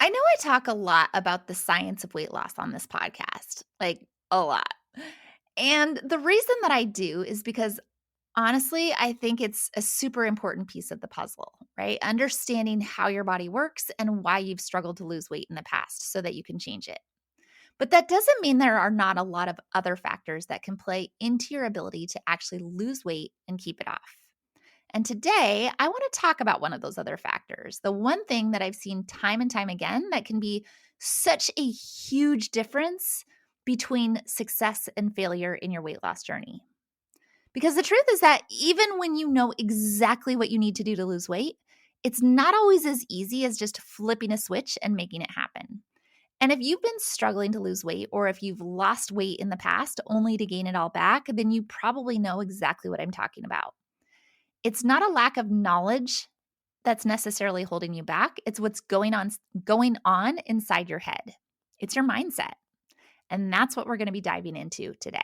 I know I talk a lot about the science of weight loss on this podcast, like a lot. And the reason that I do is because honestly, I think it's a super important piece of the puzzle, right? Understanding how your body works and why you've struggled to lose weight in the past so that you can change it. But that doesn't mean there are not a lot of other factors that can play into your ability to actually lose weight and keep it off. And today, I want to talk about one of those other factors. The one thing that I've seen time and time again that can be such a huge difference between success and failure in your weight loss journey. Because the truth is that even when you know exactly what you need to do to lose weight, it's not always as easy as just flipping a switch and making it happen. And if you've been struggling to lose weight, or if you've lost weight in the past only to gain it all back, then you probably know exactly what I'm talking about. It's not a lack of knowledge that's necessarily holding you back. It's what's going on inside your head. It's your mindset. And that's what we're going to be diving into today.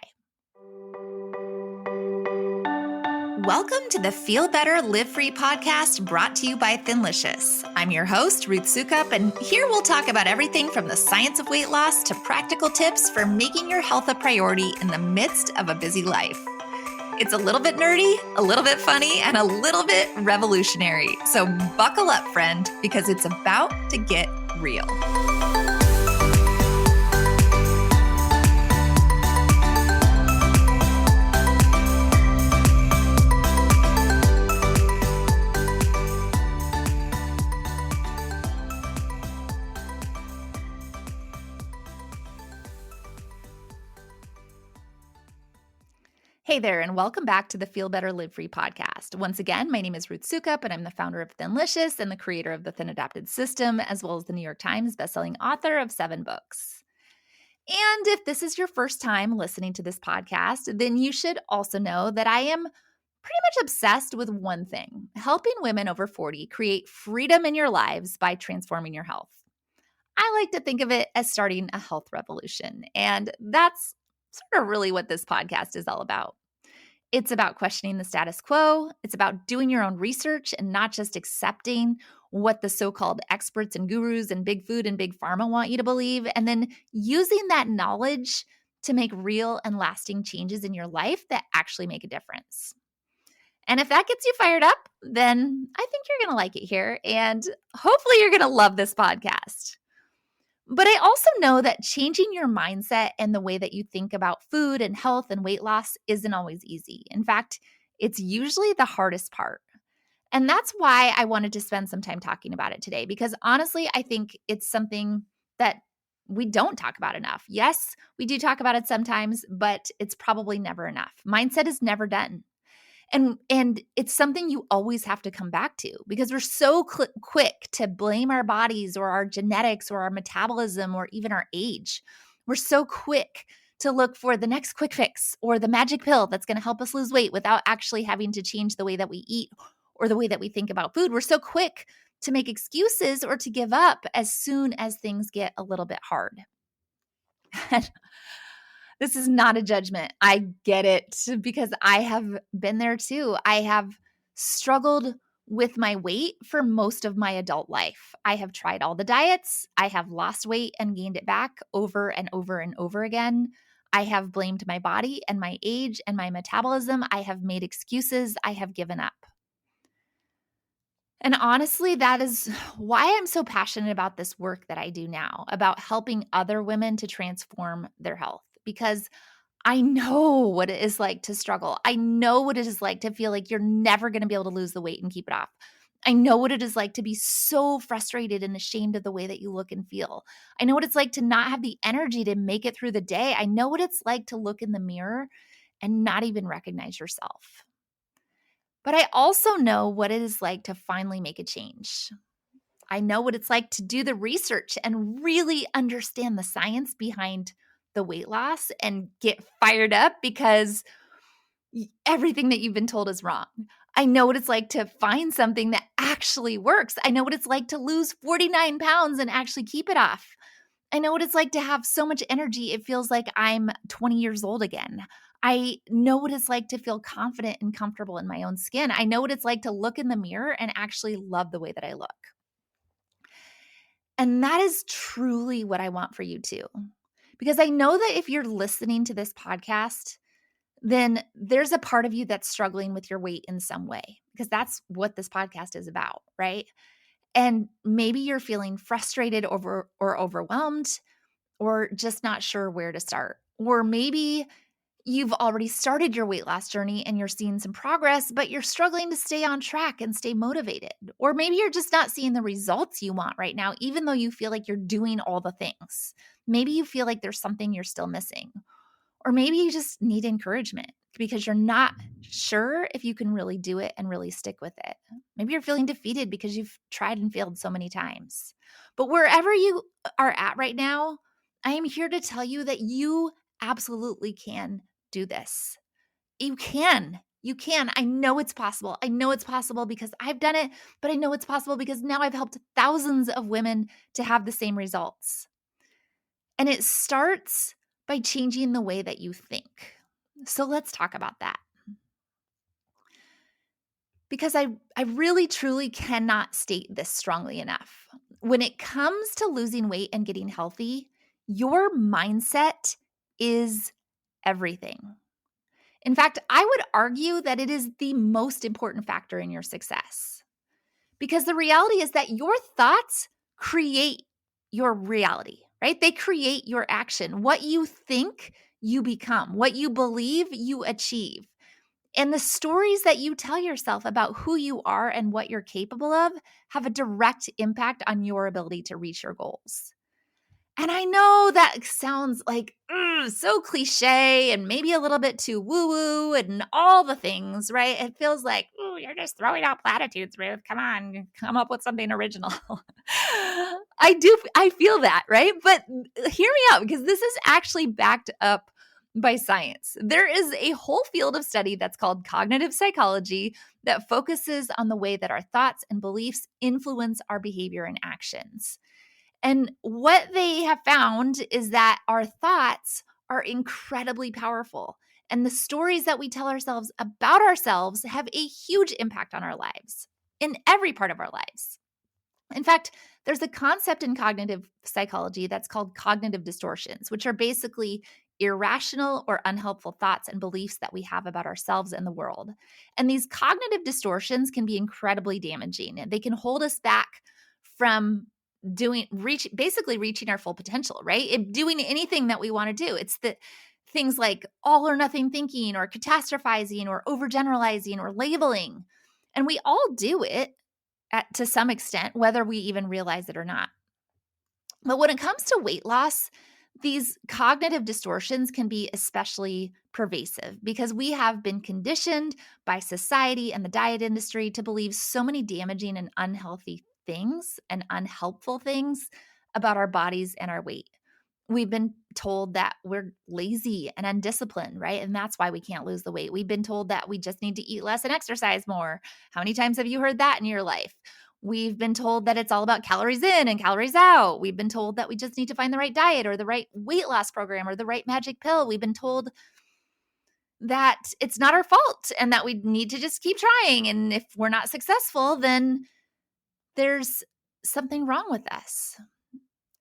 Welcome to the Feel Better, Live Free podcast brought to you by Thinlicious. I'm your host, Ruth Soukup, and here we'll talk about everything from the science of weight loss to practical tips for making your health a priority in the midst of a busy life. It's a little bit nerdy, a little bit funny, and a little bit revolutionary. So buckle up, friend, because it's about to get real. Hey there, and welcome back to the Feel Better, Live Free podcast. Once again, my name is Ruth Soukup, and I'm the founder of Thinlicious and the creator of the Thin Adapted System, as well as the New York Times bestselling author of 7 books. And if this is your first time listening to this podcast, then you should also know that I am pretty much obsessed with one thing: helping women over 40 create freedom in your lives by transforming your health. I like to think of it as starting a health revolution, and that's sort of really what this podcast is all about. It's about questioning the status quo. It's about doing your own research and not just accepting what the so-called experts and gurus and big food and big pharma want you to believe, and then using that knowledge to make real and lasting changes in your life that actually make a difference. And if that gets you fired up, then I think you're going to like it here, and hopefully you're going to love this podcast. But I also know that changing your mindset and the way that you think about food and health and weight loss isn't always easy. In fact, it's usually the hardest part. And that's why I wanted to spend some time talking about it today, because honestly, I think it's something that we don't talk about enough. Yes, we do talk about it sometimes, but it's probably never enough. Mindset is never done. And it's something you always have to come back to, because we're so quick to blame our bodies or our genetics or our metabolism or even our age. We're so quick to look for the next quick fix or the magic pill that's going to help us lose weight without actually having to change the way that we eat or the way that we think about food. We're so quick to make excuses or to give up as soon as things get a little bit hard. This is not a judgment. I get it, because I have been there too. I have struggled with my weight for most of my adult life. I have tried all the diets. I have lost weight and gained it back over and over and over again. I have blamed my body and my age and my metabolism. I have made excuses. I have given up. And honestly, that is why I'm so passionate about this work that I do now, about helping other women to transform their health. Because I know what it is like to struggle. I know what it is like to feel like you're never going to be able to lose the weight and keep it off. I know what it is like to be so frustrated and ashamed of the way that you look and feel. I know what it's like to not have the energy to make it through the day. I know what it's like to look in the mirror and not even recognize yourself. But I also know what it is like to finally make a change. I know what it's like to do the research and really understand the science behind the weight loss and get fired up because everything that you've been told is wrong. I know what it's like to find something that actually works. I know what it's like to lose 49 pounds and actually keep it off. I know what it's like to have so much energy it feels like I'm 20 years old again. I know what it's like to feel confident and comfortable in my own skin. I know what it's like to look in the mirror and actually love the way that I look. And that is truly what I want for you too. Because I know that if you're listening to this podcast, then there's a part of you that's struggling with your weight in some way, because that's what this podcast is about, right? And maybe you're feeling frustrated over or overwhelmed, or just not sure where to start. Or maybe you've already started your weight loss journey and you're seeing some progress, but you're struggling to stay on track and stay motivated. Or maybe you're just not seeing the results you want right now, even though you feel like you're doing all the things. Maybe you feel like there's something you're still missing. Or maybe you just need encouragement because you're not sure if you can really do it and really stick with it. Maybe you're feeling defeated because you've tried and failed so many times. But wherever you are at right now, I am here to tell you that you absolutely can do this. You can. You can. I know it's possible. I know it's possible because I've done it, but I know it's possible because now I've helped thousands of women to have the same results. And it starts by changing the way that you think. So let's talk about that. Because I really truly cannot state this strongly enough. When it comes to losing weight and getting healthy, your mindset is everything. In fact, I would argue that it is the most important factor in your success. Because the reality is that your thoughts create your reality, right? They create your action. What you think, you become. What you believe, you achieve. And the stories that you tell yourself about who you are and what you're capable of have a direct impact on your ability to reach your goals. And I know that sounds like so cliche and maybe a little bit too woo-woo and all the things, right? It feels like, you're just throwing out platitudes, Ruth. Come on, come up with something original. I feel that, right? But hear me out, because this is actually backed up by science. There is a whole field of study that's called cognitive psychology that focuses on the way that our thoughts and beliefs influence our behavior and actions. And what they have found is that our thoughts are incredibly powerful. And the stories that we tell ourselves about ourselves have a huge impact on our lives, in every part of our lives. In fact, there's a concept in cognitive psychology that's called cognitive distortions, which are basically irrational or unhelpful thoughts and beliefs that we have about ourselves and the world. And these cognitive distortions can be incredibly damaging. They can hold us back from basically reaching our full potential, right? Doing anything that we want to do. It's the things like all or nothing thinking, or catastrophizing, or overgeneralizing, or labeling. And we all do it to some extent, whether we even realize it or not. But when it comes to weight loss, these cognitive distortions can be especially pervasive because we have been conditioned by society and the diet industry to believe so many damaging and unhealthy things and unhelpful things about our bodies and our weight. We've been told that we're lazy and undisciplined, right? And that's why we can't lose the weight. We've been told that we just need to eat less and exercise more. How many times have you heard that in your life? We've been told that it's all about calories in and calories out. We've been told that we just need to find the right diet or the right weight loss program or the right magic pill. We've been told that it's not our fault and that we need to just keep trying. And if we're not successful, then there's something wrong with us.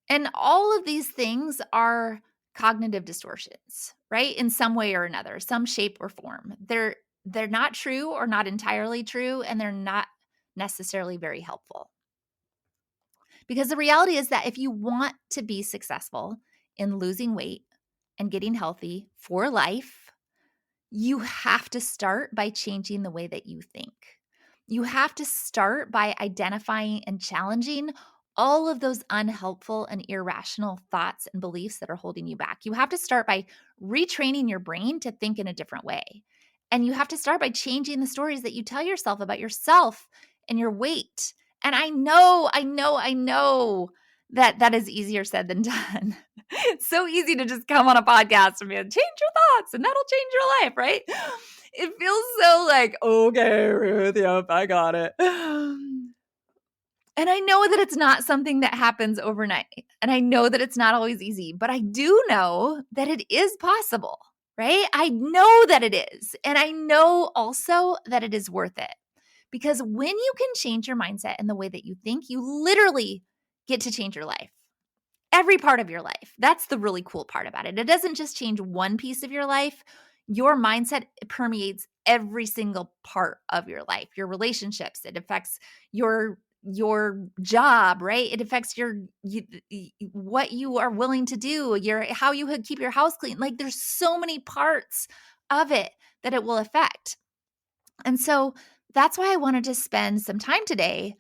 And all of these things are cognitive distortions, right? In some way or another, some shape or form. They're not true or not entirely true, and they're not necessarily very helpful. Because the reality is that if you want to be successful in losing weight and getting healthy for life, you have to start by changing the way that you think. You have to start by identifying and challenging all of those unhelpful and irrational thoughts and beliefs that are holding you back. You have to start by retraining your brain to think in a different way. And you have to start by changing the stories that you tell yourself about yourself and your weight. And I know that is easier said than done. It's so easy to just come on a podcast and be like, change your thoughts and that'll change your life, right? It feels so like, okay, Ruth, yep, I got it. And I know that it's not something that happens overnight. And I know that it's not always easy, but I do know that it is possible, right? I know that it is. And I know also that it is worth it. Because when you can change your mindset and the way that you think, you literally get to change your life. Every part of your life. That's the really cool part about it. It doesn't just change one piece of your life. Your mindset permeates every single part of your life, your relationships. It affects your job, right? It affects what you are willing to do, how you keep your house clean. Like there's so many parts of it that it will affect. And so that's why I wanted to spend some time today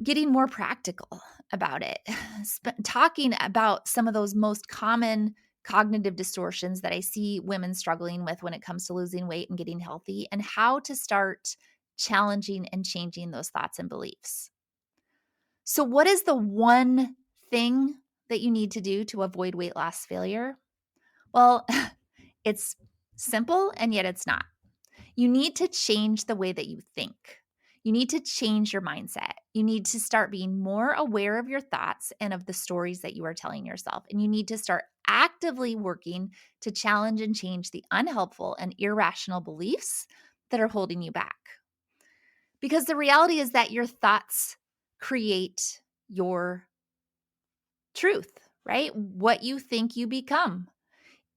getting more practical about it, talking about some of those most common cognitive distortions that I see women struggling with when it comes to losing weight and getting healthy, and how to start challenging and changing those thoughts and beliefs. So, what is the one thing that you need to do to avoid weight loss failure? Well, it's simple and yet it's not. You need to change the way that you think. You need to change your mindset. You need to start being more aware of your thoughts and of the stories that you are telling yourself. And you need to start actively working to challenge and change the unhelpful and irrational beliefs that are holding you back. Because the reality is that your thoughts create your truth, right? What you think you become.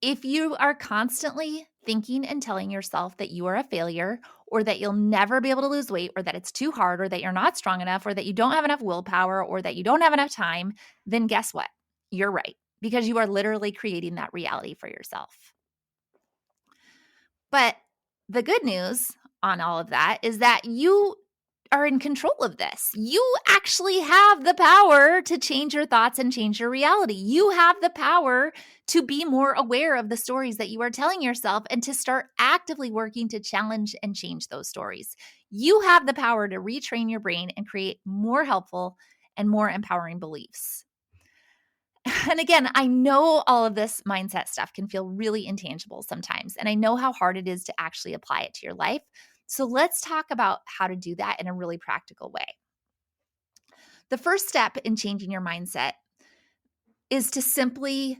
If you are constantly thinking and telling yourself that you are a failure, or that you'll never be able to lose weight, or that it's too hard, or that you're not strong enough, or that you don't have enough willpower, or that you don't have enough time, then guess what? You're right, because you are literally creating that reality for yourself. But the good news on all of that is that you are in control of this. You actually have the power to change your thoughts and change your reality. You have the power to be more aware of the stories that you are telling yourself and to start actively working to challenge and change those stories. You have the power to retrain your brain and create more helpful and more empowering beliefs. And again, I know all of this mindset stuff can feel really intangible sometimes, and I know how hard it is to actually apply it to your life. So let's talk about how to do that in a really practical way. The first step in changing your mindset is to simply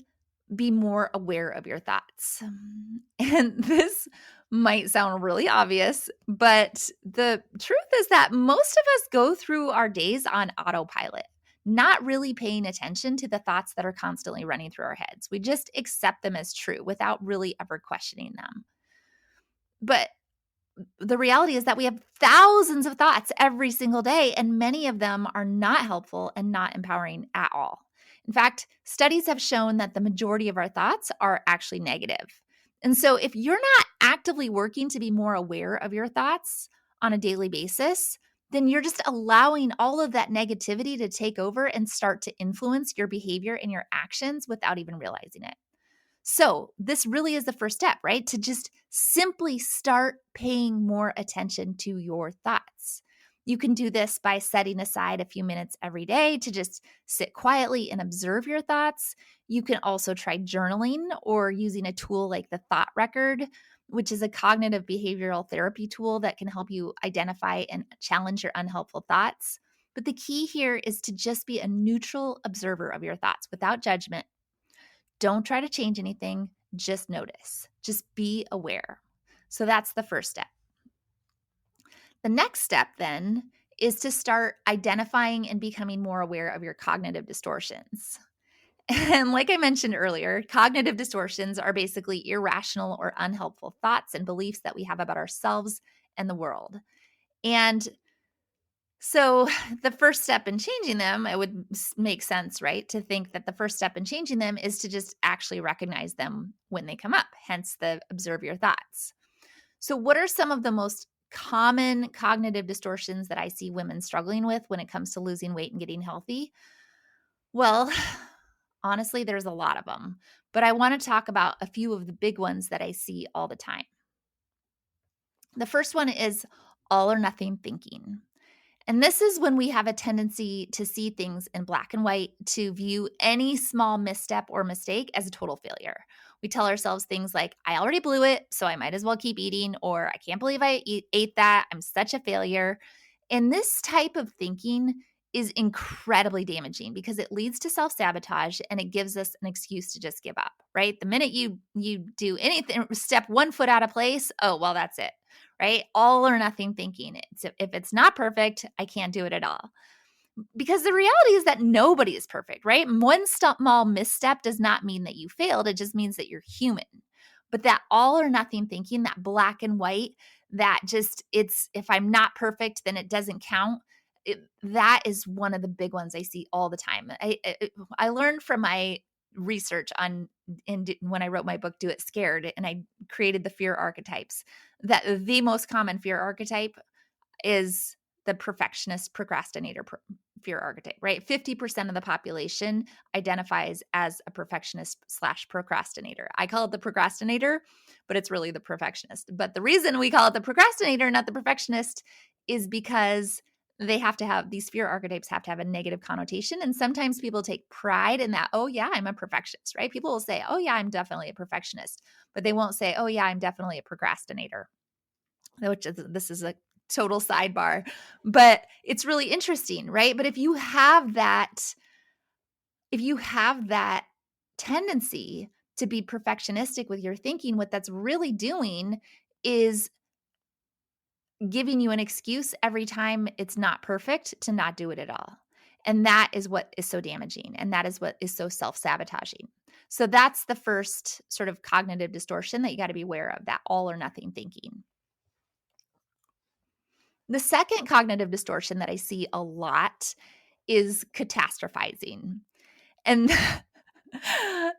be more aware of your thoughts. And this might sound really obvious, but the truth is that most of us go through our days on autopilot, not really paying attention to the thoughts that are constantly running through our heads. We just accept them as true without really ever questioning them. But the reality is that we have thousands of thoughts every single day, and many of them are not helpful and not empowering at all. In fact, studies have shown that the majority of our thoughts are actually negative. And so, if you're not actively working to be more aware of your thoughts on a daily basis, then you're just allowing all of that negativity to take over and start to influence your behavior and your actions without even realizing it. So, this really is the first step, right? To just simply start paying more attention to your thoughts. You can do this by setting aside a few minutes every day to just sit quietly and observe your thoughts. You can also try journaling or using a tool like the Thought Record, which is a cognitive behavioral therapy tool that can help you identify and challenge your unhelpful thoughts. But the key here is to just be a neutral observer of your thoughts without judgment. Don't try to change anything, just notice. Just be aware. So that's the first step. The next step then is to start identifying and becoming more aware of your cognitive distortions. And like I mentioned earlier, cognitive distortions are basically irrational or unhelpful thoughts and beliefs that we have about ourselves and the world. And so the first step in changing them, it would make sense, right? To think that the first step in changing them is to just actually recognize them when they come up, hence the observe your thoughts. So what are some of the most common cognitive distortions that I see women struggling with when it comes to losing weight and getting healthy? Well, honestly, there's a lot of them, but I want to talk about a few of the big ones that I see all the time. The first one is all or nothing thinking. And this is when we have a tendency to see things in black and white, to view any small misstep or mistake as a total failure. We tell ourselves things like, I already blew it, so I might as well keep eating, or I can't believe I ate that. I'm such a failure. And this type of thinking is incredibly damaging because it leads to self-sabotage and it gives us an excuse to just give up, right? The minute you do anything, step one foot out of place, oh, well, that's it. Right? All or nothing thinking. If it's not perfect, I can't do it at all. Because the reality is that nobody is perfect, right? One small misstep does not mean that you failed. It just means that you're human. But that all or nothing thinking, that black and white, that just it's if I'm not perfect, then it doesn't count. That is one of the big ones I see all the time. I learned from my research on when I wrote my book Do It Scared, and I created the fear archetypes, that the most common fear archetype is the perfectionist procrastinator fear archetype, right? 50% of the population identifies as a perfectionist slash procrastinator. I call it the procrastinator, but it's really the perfectionist. But the reason we call it the procrastinator, not the perfectionist, is because they have to have these fear archetypes have to have a negative connotation. And sometimes people take pride in that, oh, yeah, I'm a perfectionist, right? People will say, oh, yeah, I'm definitely a perfectionist, but they won't say, oh, yeah, I'm definitely a procrastinator, which is, this is a total sidebar, but it's really interesting, right? But if you have that tendency to be perfectionistic with your thinking, what that's really doing is giving you an excuse every time it's not perfect to not do it at all. And that is what is so damaging. And that is what is so self-sabotaging. So that's the first sort of cognitive distortion that you got to be aware of, that all or nothing thinking. The second cognitive distortion that I see a lot is catastrophizing. And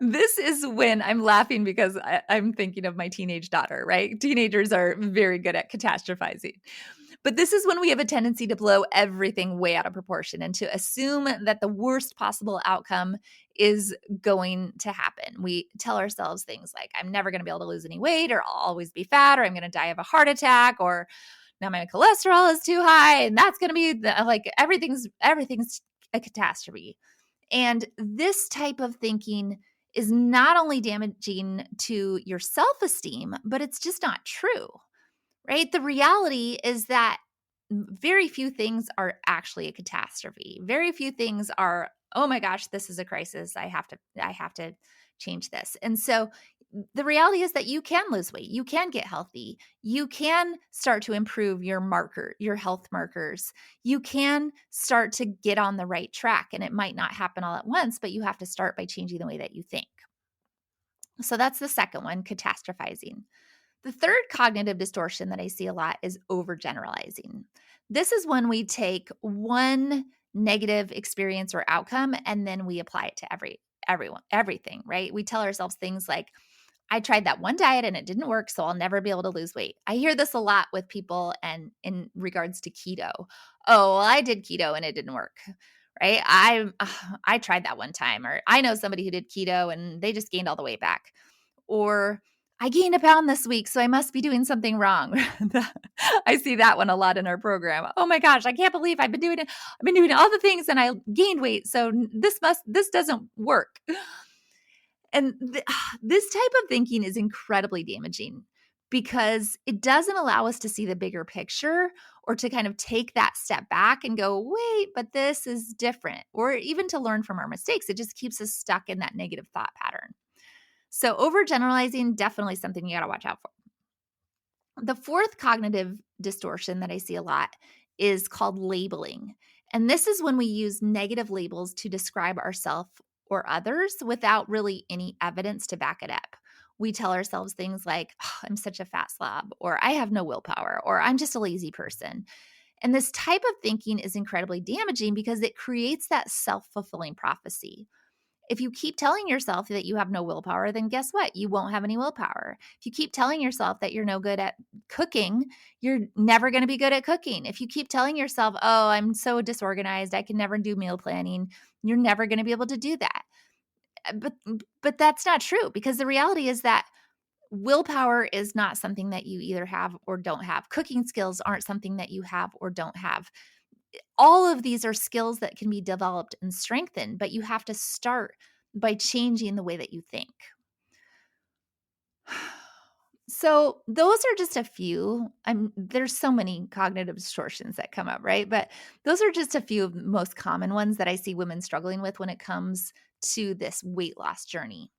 this is when I'm laughing because I'm thinking of my teenage daughter, right? Teenagers are very good at catastrophizing. But this is when we have a tendency to blow everything way out of proportion and to assume that the worst possible outcome is going to happen. We tell ourselves things like, I'm never going to be able to lose any weight, or I'll always be fat, or I'm going to die of a heart attack, or now my cholesterol is too high, and that's going to be like everything's a catastrophe. And this type of thinking is not only damaging to your self-esteem, but it's just not true, right? The reality is that very few things are actually a catastrophe. Very few things are, oh my gosh, this is a crisis. I have to change this. And so the reality is that you can lose weight. You can get healthy. You can start to improve your health markers. You can start to get on the right track. And it might not happen all at once, but you have to start by changing the way that you think. So that's the second one, catastrophizing. The third cognitive distortion that I see a lot is overgeneralizing. This is when we take one negative experience or outcome and then we apply it to everything, right? We tell ourselves things like, I tried that one diet and it didn't work, so I'll never be able to lose weight. I hear this a lot with people and in regards to keto. Oh, well, I did keto and it didn't work. Right? I tried that one time, or I know somebody who did keto and they just gained all the weight back. Or I gained a pound this week, so I must be doing something wrong. I see that one a lot in our program. Oh my gosh, I can't believe I've been doing it. I've been doing all the things and I gained weight, so this doesn't work. And this type of thinking is incredibly damaging because it doesn't allow us to see the bigger picture or to kind of take that step back and go, wait, but this is different, or even to learn from our mistakes. It just keeps us stuck in that negative thought pattern. So overgeneralizing, definitely something you got to watch out for. The fourth cognitive distortion that I see a lot is called labeling. And this is when we use negative labels to describe ourselves or others without really any evidence to back it up. We tell ourselves things like, oh, I'm such a fat slob, or I have no willpower, or I'm just a lazy person. And this type of thinking is incredibly damaging because it creates that self-fulfilling prophecy. If you keep telling yourself that you have no willpower, then guess what? You won't have any willpower. If you keep telling yourself that you're no good at cooking, you're never going to be good at cooking. If you keep telling yourself, oh, I'm so disorganized, I can never do meal planning, you're never going to be able to do that. But that's not true, because the reality is that willpower is not something that you either have or don't have. Cooking skills aren't something that you have or don't have. All of these are skills that can be developed and strengthened, but you have to start by changing the way that you think. So those are just a few. There's so many cognitive distortions that come up, right? But those are just a few of the most common ones that I see women struggling with when it comes to this weight loss journey.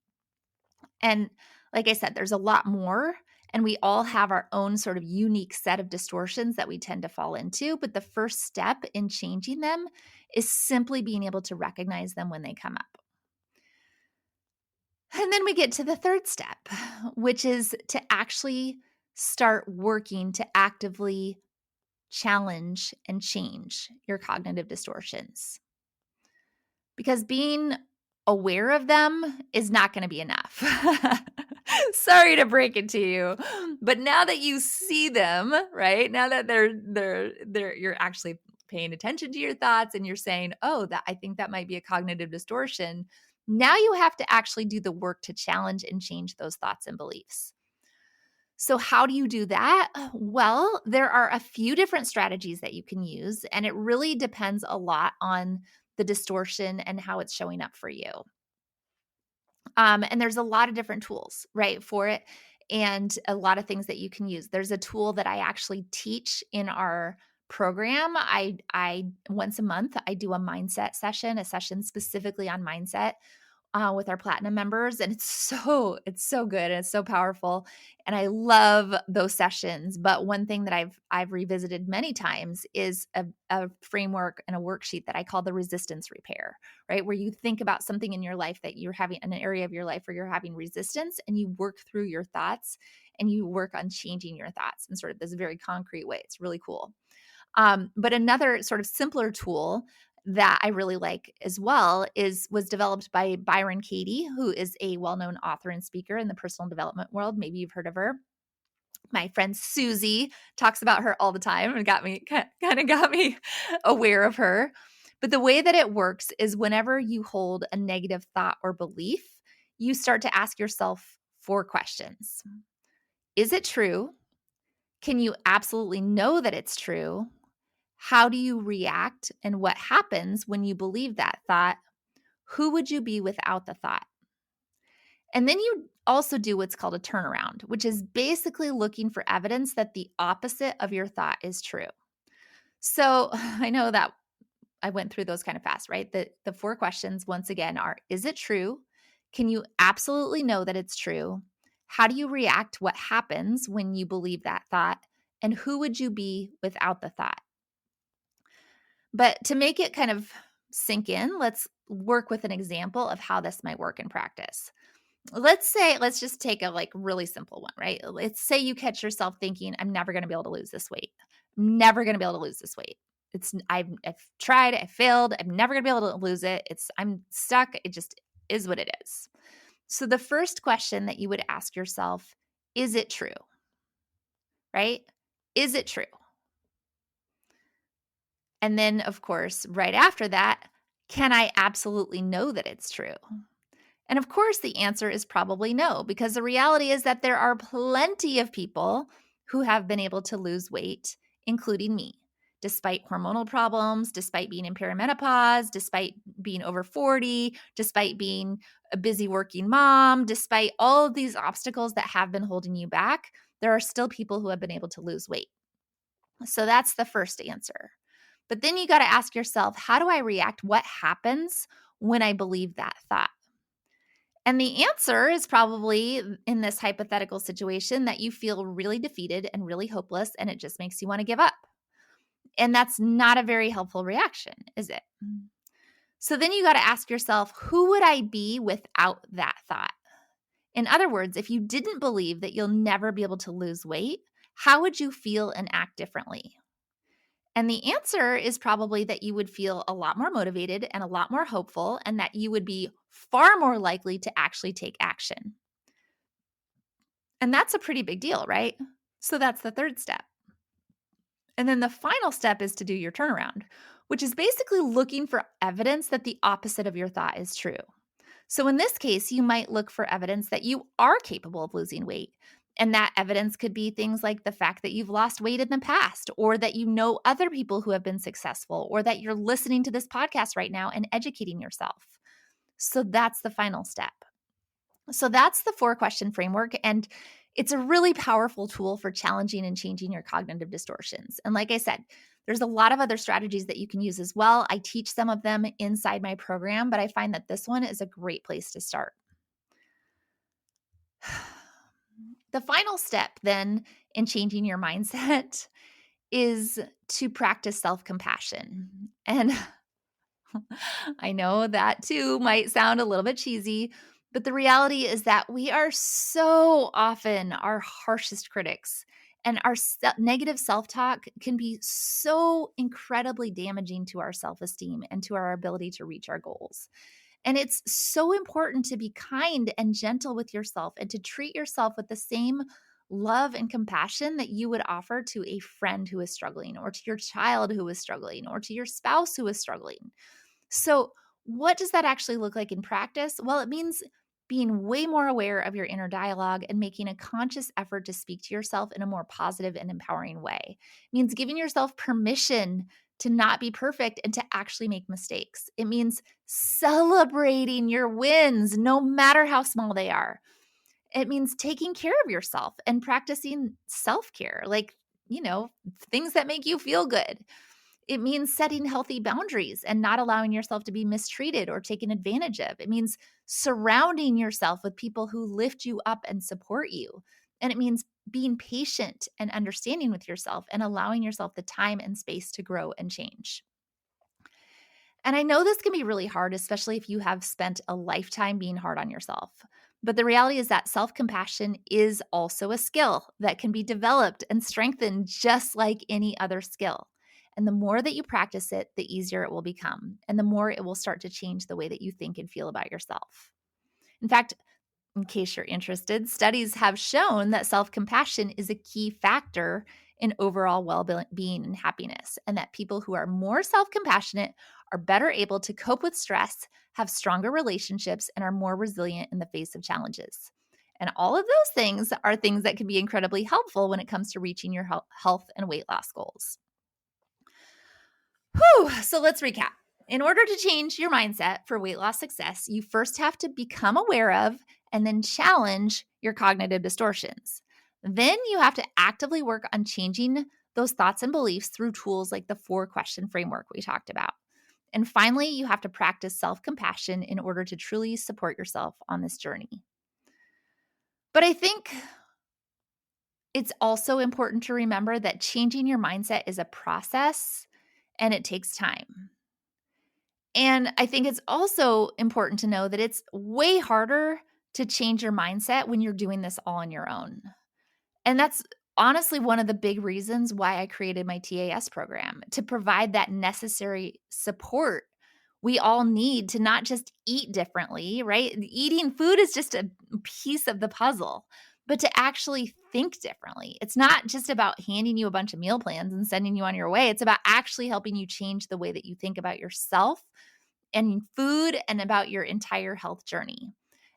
And like I said, there's a lot more. And we all have our own sort of unique set of distortions that we tend to fall into. But the first step in changing them is simply being able to recognize them when they come up. And then we get to the third step, which is to actually start working to actively challenge and change your cognitive distortions. Because being aware of them is not going to be enough. Sorry to break it to you, but now that you see them, right? Now that you're actually paying attention to your thoughts and you're saying, "Oh, that I think that might be a cognitive distortion." Now you have to actually do the work to challenge and change those thoughts and beliefs. So, how do you do that? Well, there are a few different strategies that you can use, and it really depends a lot on the distortion and how it's showing up for you. And there's a lot of different tools, right, for it, and a lot of things that you can use. There's a tool that I actually teach in our program. I once a month I do a mindset session, a session specifically on mindset with our platinum members, and it's so good and it's so powerful, and I love those sessions. But one thing that I've revisited many times is a framework and a worksheet that I call the resistance repair, right? Where you think about something in your life that you're having, an area of your life where you're having resistance, and you work through your thoughts and you work on changing your thoughts in sort of this very concrete way. It's really cool. But another sort of simpler tool that I really like as well was developed by Byron Katie, who is a well-known author and speaker in the personal development world. Maybe you've heard of her. My friend Susie talks about her all the time and got me aware of her. But the way that it works is whenever you hold a negative thought or belief, you start to ask yourself 4 questions. Is it true? Can you absolutely know that it's true? How do you react and what happens when you believe that thought? Who would you be without the thought? And then you also do what's called a turnaround, which is basically looking for evidence that the opposite of your thought is true. So I know that I went through those kind of fast, right? The 4 questions, once again, are: is it true? Can you absolutely know that it's true? How do you react? What happens when you believe that thought? And who would you be without the thought? But to make it kind of sink in, let's work with an example of how this might work in practice. Let's just take a like really simple one, right? Let's say you catch yourself thinking, I'm never going to be able to lose this weight. I'm never going to be able to lose this weight. I've tried, I failed. I'm never going to be able to lose it. I'm stuck. It just is what it is. So the first question that you would ask yourself, is it true? Right? Is it true? And then, of course, right after that, can I absolutely know that it's true? And of course, the answer is probably no, because the reality is that there are plenty of people who have been able to lose weight, including me, despite hormonal problems, despite being in perimenopause, despite being over 40, despite being a busy working mom, despite all of these obstacles that have been holding you back, there are still people who have been able to lose weight. So that's the first answer. But then you got to ask yourself, how do I react? What happens when I believe that thought? And the answer is probably in this hypothetical situation that you feel really defeated and really hopeless, and it just makes you want to give up. And that's not a very helpful reaction, is it? So then you got to ask yourself, who would I be without that thought? In other words, if you didn't believe that you'll never be able to lose weight, how would you feel and act differently? And the answer is probably that you would feel a lot more motivated and a lot more hopeful, and that you would be far more likely to actually take action. And that's a pretty big deal, right? So that's the third step. And then the final step is to do your turnaround, which is basically looking for evidence that the opposite of your thought is true. So in this case, you might look for evidence that you are capable of losing weight. And that evidence could be things like the fact that you've lost weight in the past, or that you know other people who have been successful, or that you're listening to this podcast right now and educating yourself. So that's the final step. So that's the 4-question framework. And it's a really powerful tool for challenging and changing your cognitive distortions. And like I said, there's a lot of other strategies that you can use as well. I teach some of them inside my program, but I find that this one is a great place to start. The final step then in changing your mindset is to practice self-compassion. And I know that too might sound a little bit cheesy, but the reality is that we are so often our harshest critics. And our negative self talk can be so incredibly damaging to our self esteem and to our ability to reach our goals. And it's so important to be kind and gentle with yourself and to treat yourself with the same love and compassion that you would offer to a friend who is struggling, or to your child who is struggling, or to your spouse who is struggling. So, what does that actually look like in practice? Well, it means being way more aware of your inner dialogue and making a conscious effort to speak to yourself in a more positive and empowering way. It means giving yourself permission to not be perfect and to actually make mistakes. It means celebrating your wins, no matter how small they are. It means taking care of yourself and practicing self care, like, things that make you feel good. It means setting healthy boundaries and not allowing yourself to be mistreated or taken advantage of. It means surrounding yourself with people who lift you up and support you. And it means being patient and understanding with yourself and allowing yourself the time and space to grow and change. And I know this can be really hard, especially if you have spent a lifetime being hard on yourself. But the reality is that self compassion is also a skill that can be developed and strengthened just like any other skill. And the more that you practice it, the easier it will become. And the more it will start to change the way that you think and feel about yourself. In fact, in case you're interested, studies have shown that self compassion is a key factor in overall well being and happiness, and that people who are more self compassionate are better able to cope with stress, have stronger relationships, and are more resilient in the face of challenges. And all of those things are things that can be incredibly helpful when it comes to reaching your health and weight loss goals. So let's recap. In order to change your mindset for weight loss success, you first have to become aware of and then challenge your cognitive distortions. Then you have to actively work on changing those thoughts and beliefs through tools like the 4-question framework we talked about. And finally, you have to practice self-compassion in order to truly support yourself on this journey. But I think it's also important to remember that changing your mindset is a process and it takes time. And I think it's also important to know that it's way harder to change your mindset when you're doing this all on your own. And that's honestly one of the big reasons why I created my TAS program, to provide that necessary support we all need to not just eat differently, right? Eating food is just a piece of the puzzle, but to actually think differently. It's not just about handing you a bunch of meal plans and sending you on your way. It's about actually helping you change the way that you think about yourself and food and about your entire health journey.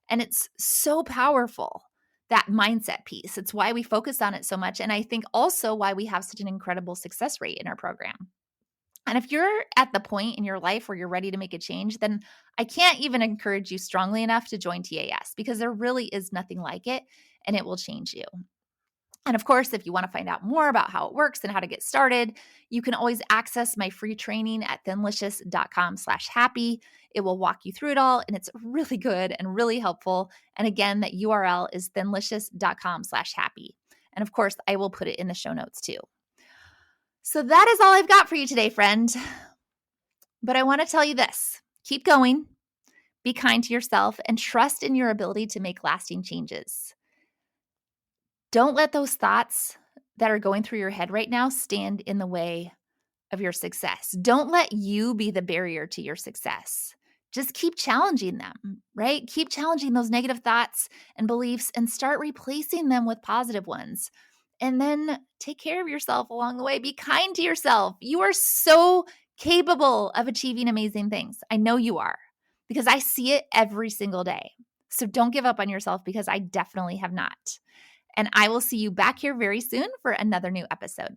And it's so powerful, that mindset piece. It's why we focus on it so much. And I think also why we have such an incredible success rate in our program. And if you're at the point in your life where you're ready to make a change, then I can't even encourage you strongly enough to join TAS, because there really is nothing like it and it will change you. And of course, if you want to find out more about how it works and how to get started, you can always access my free training at thinlicious.com/happy. It will walk you through it all, and it's really good and really helpful. And again, that URL is thinlicious.com/happy. And of course, I will put it in the show notes too. So that is all I've got for you today, friend. But I want to tell you this: keep going, be kind to yourself, and trust in your ability to make lasting changes. Don't let those thoughts that are going through your head right now stand in the way of your success. Don't let you be the barrier to your success. Just keep challenging them, right? Keep challenging those negative thoughts and beliefs and start replacing them with positive ones. And then take care of yourself along the way. Be kind to yourself. You are so capable of achieving amazing things. I know you are, because I see it every single day. So don't give up on yourself, because I definitely have not. And I will see you back here very soon for another new episode.